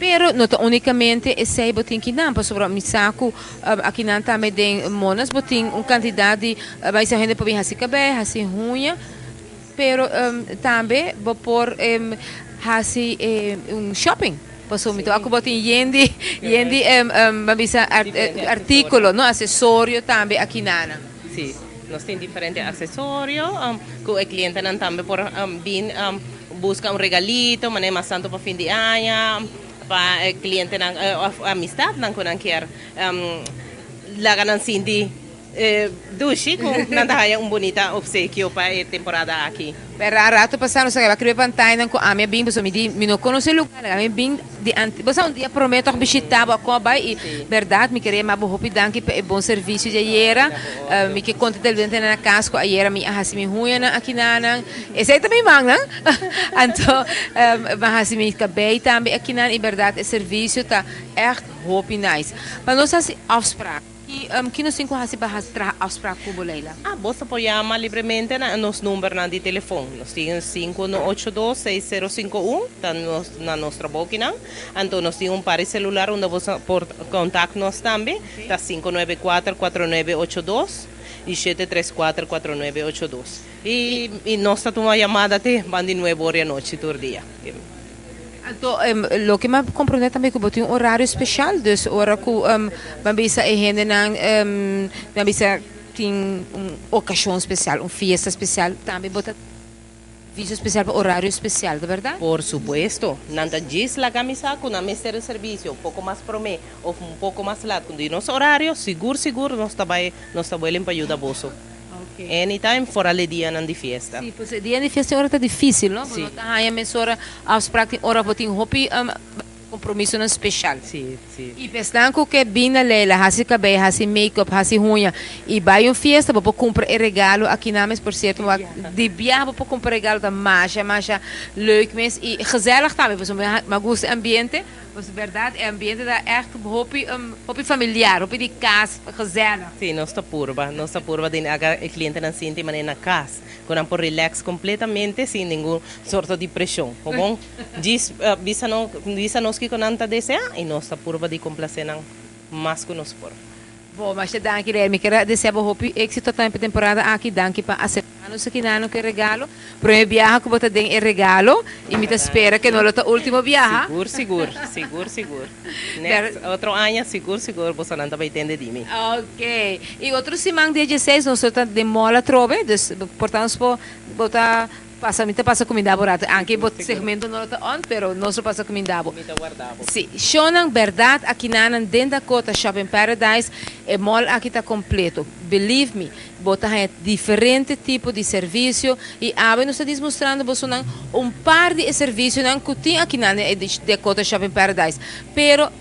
Pero não unicamente esse botin que não, sobre o saco aqui não também tem monas botin quantidade vai ser gente para vir assim cabelo, assim unha, pero também vou por assim shopping. Posso me aku botin yendi bisa artículo, no acessório também aqui nana. Sim, nós temos diferentes acessórios que o cliente não também por vir busca regalito, mas mais santo para fim de ano. Para cliente ng amistad ng kunang kier laga ng sindi dushi kung nandahaya bonita obsequio pa temporada aqui. Pero a rato passando sa kaya pantay ng ko ami bing so mi não conhece lugar ami bing de você um dia prometo visitar ko ba e verdade me queria mabu hopi danke pe bom serviço de era me que conta del dente na casco a era mi ahasi huya na aqui na esse também mang na então ahasi mi cabei também aqui na e verdade o serviço tá echt hopi nice mas nós assim afspraak que nos cinco hasi bahas tra afspraak ko bolela você pode chamar livremente na nos número de telefone nós temos 51826051 tá na nossa boquina então nós temos par celular onde você pode contact nós também tá 5944982 e 7344982 e nós está uma chamada até de 9 horas da noite todo dia. Então, o que me compromete também que botar horário especial, dus hora que bisa gente não bisa tem ocasião especial, fiesta especial, também botar vídeo especial para horário especial, de verdade? Por supuesto, nada diz la camisa com a mestre de serviço, um pouco mais promê ou um pouco mais lado, com nosso horário, seguro, nós trabalhamos para ajudar você. Anytime fora le dia de festa. Sim, pois dia de festa hora tá difícil, não? Sim. Não tá aí mesora afspraak hora botin hopi compromisso não especial. Sim. E pensando que bina lela, hasi cabelo, hasi make-up, hasi unha e vai uma festa, vou comprar regalo aqui na mes por certo, de viagem vou comprar regalo da macha leuk mes e gezellig também, você me gosta ambiente. Mas verdade, o ambiente da echt hopi familiar, hopi de casa, gezellig. Sim, nossa curva de o cliente não sente maneira na casa, quando por relax completamente sem nenhum sorte de pressão, tá bom? Diz visa nós que com anta deseja e nossa curva de complacer mais que nós por. Bom, mas danke Guilherme, quero desejar hopi êxito também para temporada aqui, danke para aceitar nos aqui nano que regalo. Primeiro viaje que você tem é regalo e me espera que não é o último viaje. Seguro. Next, outro ano, seguro, você não vai entender de mim. Ok. E outro semana, dia 16, nós estamos de mola trove, portanto, botar passa comida barata. Anche o segmento não está on, pero nós passa comida Comida guardado. Sim, shonan verdade aqui na dentro da Cota Shopping Paradise, o mall aqui está completo. Believe me, bota diferente tipo de serviço e agora nós estamos mostrando par de serviços que tem aqui na Cota Shopping Paradise. Pero